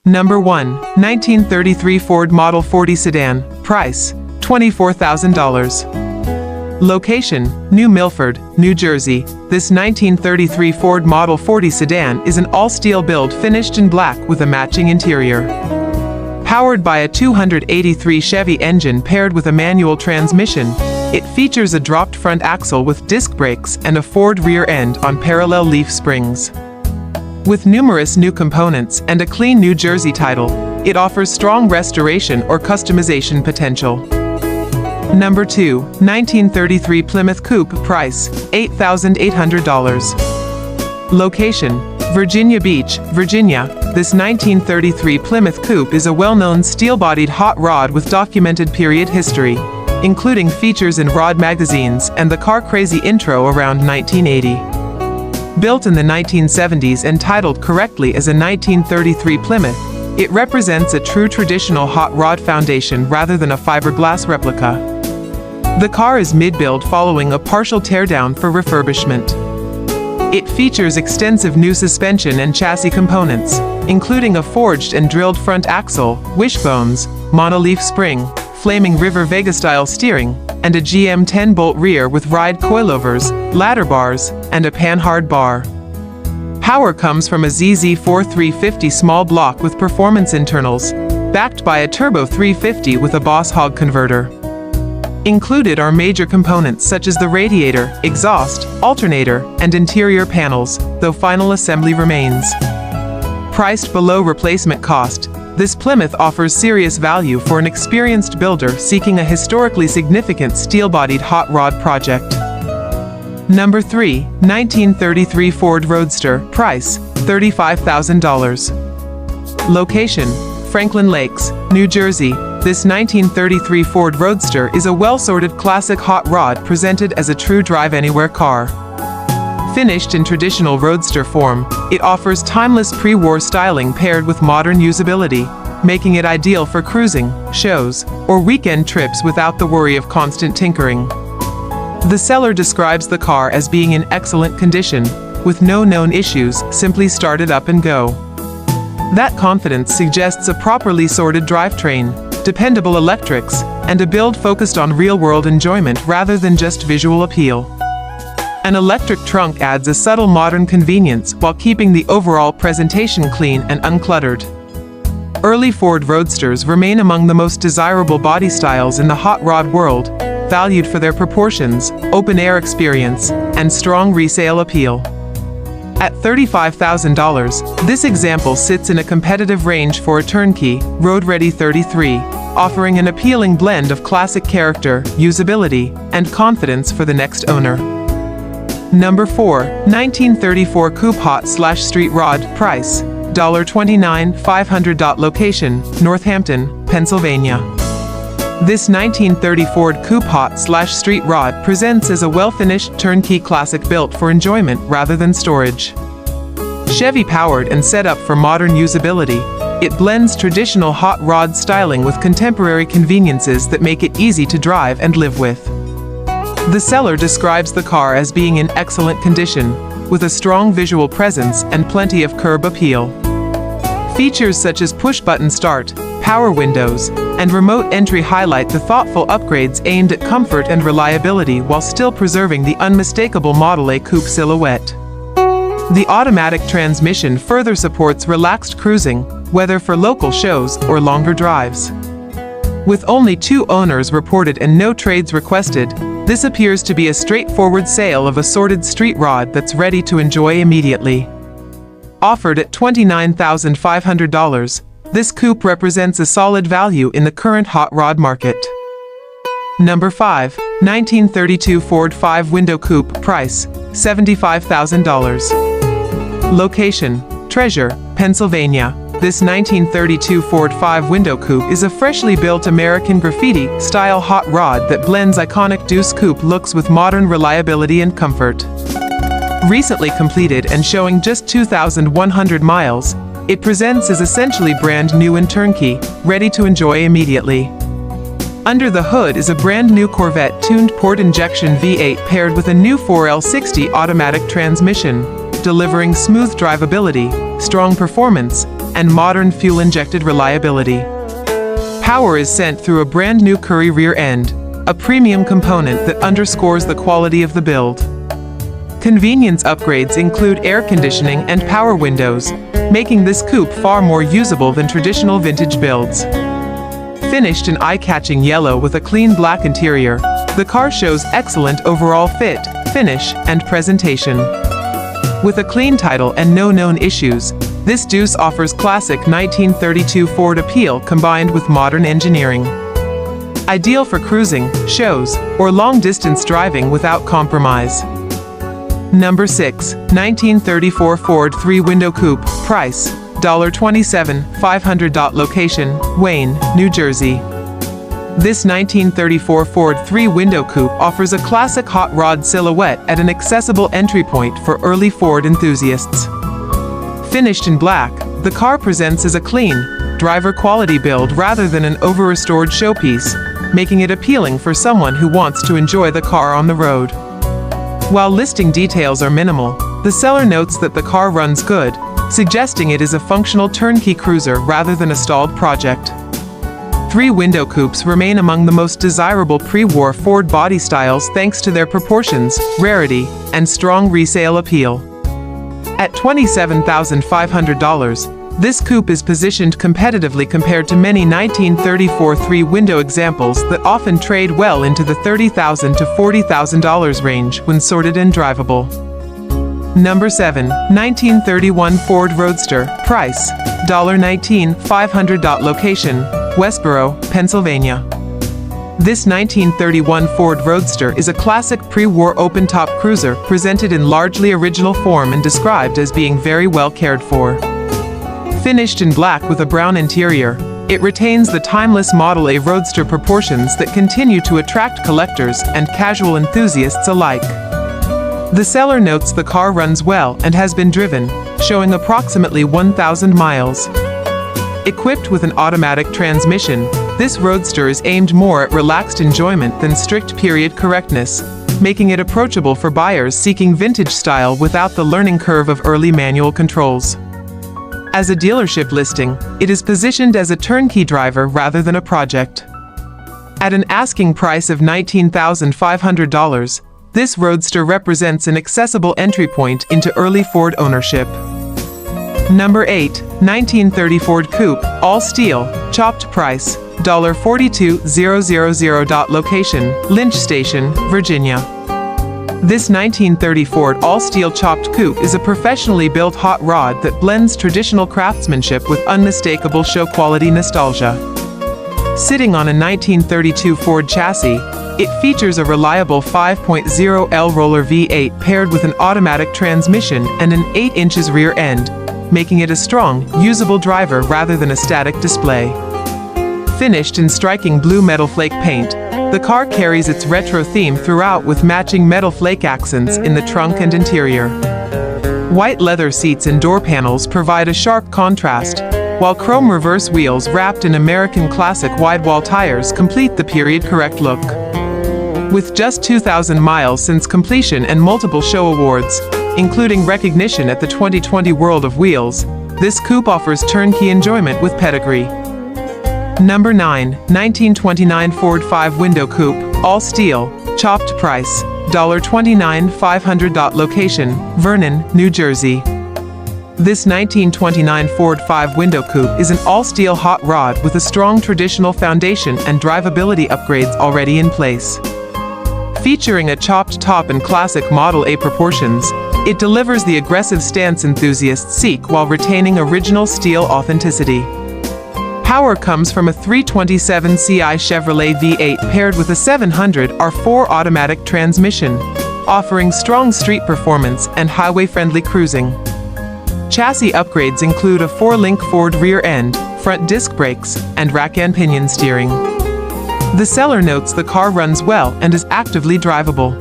Number 1. 1933 Ford Model 40 Sedan. Price, $24,000. Location, New Milford, New Jersey. This 1933 Ford Model 40 sedan is an all-steel build finished in black with a matching interior. Powered by a 283 Chevy engine paired with a manual transmission, it features a dropped front axle with disc brakes and a Ford rear end on parallel leaf springs. With numerous new components and a clean New Jersey title, it offers strong restoration or customization potential. Number 2. 1933 Plymouth Coupe. Price, $8,800. Location, Virginia Beach, Virginia. This 1933 Plymouth Coupe is a well-known steel-bodied hot rod with documented period history, including features in Rod magazines and the Car Crazy intro around 1980. Built in the 1970s and titled correctly as a 1933 Plymouth, it represents a true traditional hot rod foundation rather than a fiberglass replica. The car is mid-build following a partial teardown for refurbishment. It features extensive new suspension and chassis components, including a forged and drilled front axle, wishbones, monoleaf spring, flaming River Vega-style steering, and a GM 10-bolt rear with ride coilovers, ladder bars, and a panhard bar. Power comes from a ZZ4 350 small block with performance internals, backed by a turbo 350 with a Boss Hog converter. Included are major components such as the radiator, exhaust, alternator, and interior panels, though final assembly remains. Priced below replacement cost, this Plymouth offers serious value for an experienced builder seeking a historically significant steel-bodied hot rod project. Number 3. 1933 Ford Roadster. Price, $35,000. Location, Franklin Lakes, New Jersey. This 1933 Ford Roadster is a well-sorted classic hot rod presented as a true drive-anywhere car. Finished in traditional roadster form, it offers timeless pre-war styling paired with modern usability, making it ideal for cruising, shows, or weekend trips without the worry of constant tinkering. The seller describes the car as being in excellent condition, with no known issues, simply start it up and go. That confidence suggests a properly sorted drivetrain, dependable electrics, and a build focused on real-world enjoyment rather than just visual appeal. An electric trunk adds a subtle modern convenience while keeping the overall presentation clean and uncluttered. Early Ford Roadsters remain among the most desirable body styles in the hot rod world, valued for their proportions, open-air experience, and strong resale appeal. At $35,000, this example sits in a competitive range for a turnkey, road-ready 33, offering an appealing blend of classic character, usability, and confidence for the next owner. Number 4. 1934 Coupe Hot/Street Rod. Price, $29,500. Location, Northampton, Pennsylvania. This 1930 Ford Coupe Hot/Street Rod presents as a well-finished turnkey classic built for enjoyment rather than storage. Chevy powered and set up for modern usability, it blends traditional hot rod styling with contemporary conveniences that make it easy to drive and live with. The seller describes the car as being in excellent condition, with a strong visual presence and plenty of curb appeal. Features such as push-button start, power windows, and remote entry highlight the thoughtful upgrades aimed at comfort and reliability while still preserving the unmistakable Model A coupe silhouette. The automatic transmission further supports relaxed cruising, whether for local shows or longer drives. With only 2 owners reported and no trades requested, this appears to be a straightforward sale of a sorted street rod that's ready to enjoy immediately. Offered at $29,500, this coupe represents a solid value in the current hot rod market. Number 5. 1932 Ford 5-Window Coupe. Price, $75,000. Location, Treasure, Pennsylvania. This 1932 Ford 5-Window Coupe is a freshly built American graffiti-style hot rod that blends iconic Deuce coupe looks with modern reliability and comfort. Recently completed and showing just 2,100 miles, it presents as essentially brand new and turnkey, ready to enjoy immediately. Under the hood is a brand new Corvette-tuned port injection V8 paired with a new 4L60 automatic transmission, delivering smooth drivability, strong performance, and modern fuel-injected reliability. Power is sent through a brand new Curry rear end, a premium component that underscores the quality of the build. Convenience upgrades include air conditioning and power windows, making this coupe far more usable than traditional vintage builds. Finished in eye-catching yellow with a clean black interior, the car shows excellent overall fit, finish, and presentation. With a clean title and no known issues, this Deuce offers classic 1932 Ford appeal combined with modern engineering. Ideal for cruising, shows, or long-distance driving without compromise. Number 6. 1934 Ford 3-Window Coupe. Price, $27,500. Location, Wayne, New Jersey. This 1934 Ford 3-Window Coupe offers a classic hot rod silhouette at an accessible entry point for early Ford enthusiasts. Finished in black, the car presents as a clean, driver-quality build rather than an over-restored showpiece, making it appealing for someone who wants to enjoy the car on the road. While listing details are minimal, the seller notes that the car runs good, suggesting it is a functional turnkey cruiser rather than a stalled project. 3-window coupes remain among the most desirable pre-war Ford body styles thanks to their proportions, rarity, and strong resale appeal. At $27,500, this coupe is positioned competitively compared to many 1934 3-window examples that often trade well into the $30,000 to $40,000 range when sorted and drivable. Number 7. 1931 Ford Roadster. Price, $19,500. Location, Westboro, Pennsylvania. This 1931 Ford Roadster is a classic pre-war open-top cruiser presented in largely original form and described as being very well cared for. Finished in black with a brown interior, it retains the timeless Model A Roadster proportions that continue to attract collectors and casual enthusiasts alike. The seller notes the car runs well and has been driven, showing approximately 1,000 miles. Equipped with an automatic transmission, this Roadster is aimed more at relaxed enjoyment than strict period correctness, making it approachable for buyers seeking vintage style without the learning curve of early manual controls. As a dealership listing, it is positioned as a turnkey driver rather than a project. At an asking price of $19,500, this Roadster represents an accessible entry point into early Ford ownership. Number 8. 1930 Ford Coupe, all steel, chopped. Price, $42,000. Location, Lynch Station, Virginia. This 1930 Ford all-steel chopped coupe is a professionally built hot rod that blends traditional craftsmanship with unmistakable show-quality nostalgia. Sitting on a 1932 Ford chassis, it features a reliable 5.0L roller V8 paired with an automatic transmission and an 8 inches rear end, making it a strong, usable driver rather than a static display. Finished in striking blue metal flake paint, the car carries its retro theme throughout with matching metal flake accents in the trunk and interior. White leather seats and door panels provide a sharp contrast, while chrome reverse wheels wrapped in American classic wide-wall tires complete the period-correct look. With just 2,000 miles since completion and multiple show awards, including recognition at the 2020 World of Wheels, this coupe offers turnkey enjoyment with pedigree. Number 9. 1929 Ford 5-Window Coupe, all steel, chopped. Price, $29,500. Location, Vernon, New Jersey. This 1929 Ford 5-Window Coupe is an all-steel hot rod with a strong traditional foundation and drivability upgrades already in place. Featuring a chopped top and classic Model A proportions, it delivers the aggressive stance enthusiasts seek while retaining original steel authenticity. Power comes from a 327 Ci Chevrolet V8 paired with a 700 R4 automatic transmission, offering strong street performance and highway-friendly cruising. Chassis upgrades include a 4-link Ford rear end, front disc brakes, and rack and pinion steering. The seller notes the car runs well and is actively drivable.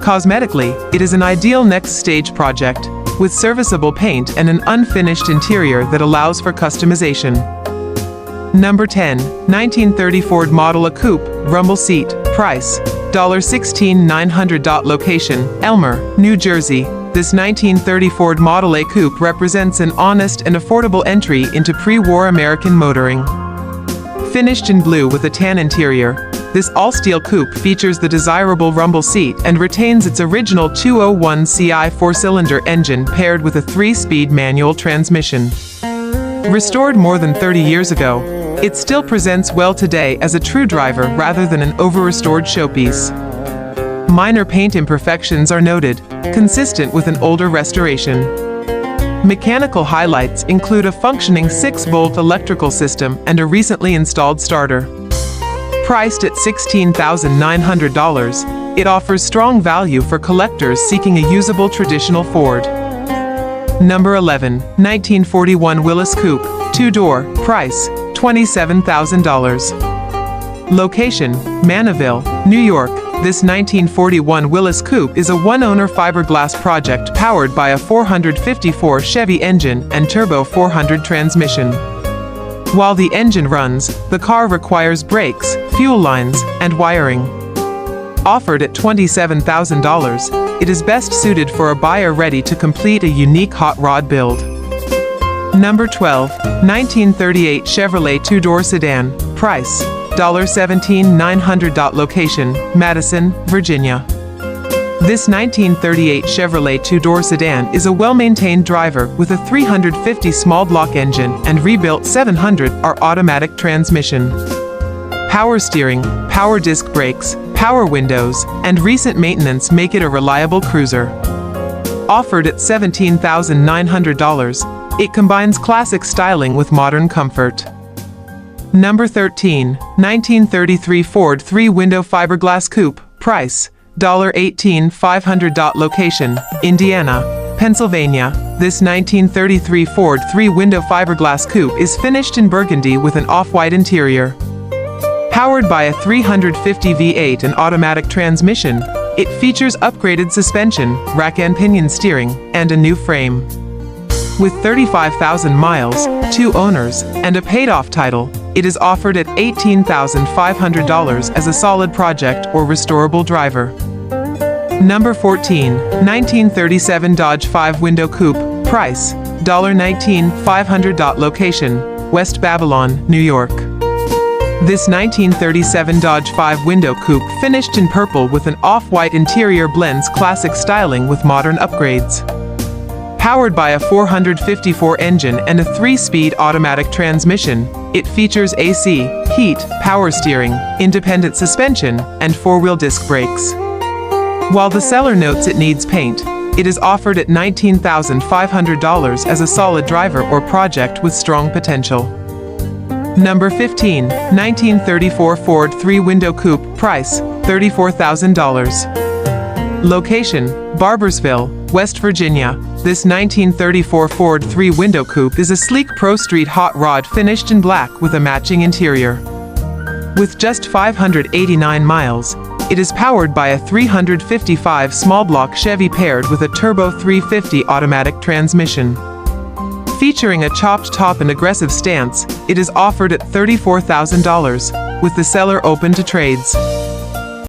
Cosmetically, it is an ideal next stage project, with serviceable paint and an unfinished interior that allows for customization. Number 10. 1930 Ford Model A Coupe, rumble seat. Price, $16,900. Location, Elmer, New Jersey. This 1930 Ford Model A Coupe represents an honest and affordable entry into pre-war American motoring. Finished in blue with a tan interior, this all-steel coupe features the desirable rumble seat and retains its original 201 CI 4-cylinder engine paired with a 3-speed manual transmission. Restored more than 30 years ago, it still presents well today as a true driver rather than an over-restored showpiece. Minor paint imperfections are noted, consistent with an older restoration. Mechanical highlights include a functioning 6-volt electrical system and a recently installed starter. Priced at $16,900, it offers strong value for collectors seeking a usable traditional Ford. Number 11, 1941 Willys Coupe, 2-door, price, $27,000. Location, Manaville, New York. This 1941 Willys Coupe is a one-owner fiberglass project powered by a 454 Chevy engine and turbo 400 transmission. While the engine runs, the car requires brakes, fuel lines, and wiring. Offered at $27,000, it is best suited for a buyer ready to complete a unique hot rod build. Number 12, 1938 Chevrolet 2-door sedan, price, $17,900. Location, Madison, Virginia. This 1938 Chevrolet 2-door sedan is a well-maintained driver with a 350 small block engine and rebuilt 700R automatic transmission. Power steering, power disc brakes, power windows, and recent maintenance make it a reliable cruiser. Offered at $17,900, it combines classic styling with modern comfort. Number 13, 1933 Ford 3-window fiberglass coupe, price, $18,500. Location, Indiana, Pennsylvania. This 1933 Ford 3-window fiberglass coupe is finished in burgundy with an off-white interior. Powered by a 350 V8 and automatic transmission, it features upgraded suspension, rack and pinion steering, and a new frame. With 35,000 miles, 2 owners, and a paid-off title, it is offered at $18,500 as a solid project or restorable driver. Number 14, 1937 Dodge 5-window coupe, price, $19,500. Location, West Babylon, New York. This 1937 Dodge 5-window coupe finished in purple with an off-white interior blends classic styling with modern upgrades. Powered by a 454 engine and a 3-speed automatic transmission, it features AC, heat, power steering, independent suspension, and 4-wheel disc brakes. While the seller notes it needs paint, it is offered at $19,500 as a solid driver or project with strong potential. Number 15, 1934 Ford 3-window coupe, price, $34,000. Location, Barboursville, West Virginia. This 1934 Ford 3-window coupe is a sleek Prostreet hot rod finished in black with a matching interior. With just 589 miles, it is powered by a 355 small block Chevy paired with a turbo 350 automatic transmission. Featuring a chopped top and aggressive stance, it is offered at $34,000, with the seller open to trades.